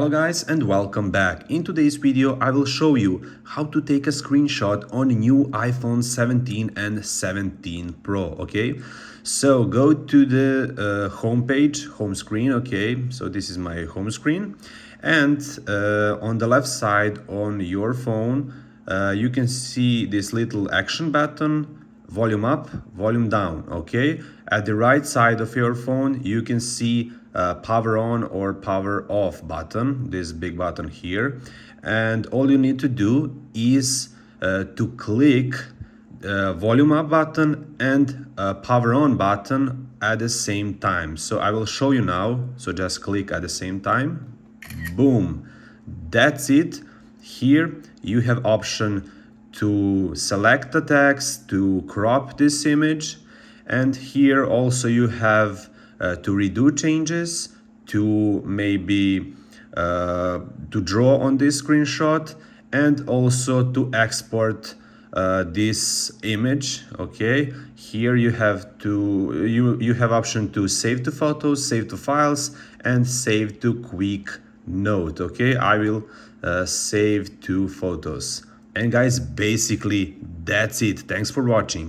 Hello guys and welcome back. In today's video I will show you how to take a screenshot on new iPhone 17 and 17 Pro, okay? So go to the home page, home screen, okay? So this is my home screen, and on the left side on your phone you can see this little action button, volume up, volume down, okay? At the right side of your phone you can see power on or power off button, this big button here, and all you need to do is to click volume up button and power on button at the same time. So I will show you now, so just click at the same time, boom, that's it. Here you have option to select the text, to crop this image, and here also you have to redo changes, to maybe to draw on this screenshot, and also to export this image, okay? Here you have to you have option to save to photos, save to files, and save to quick note, okay? I will save to photos. And guys, basically that's it. Thanks for watching.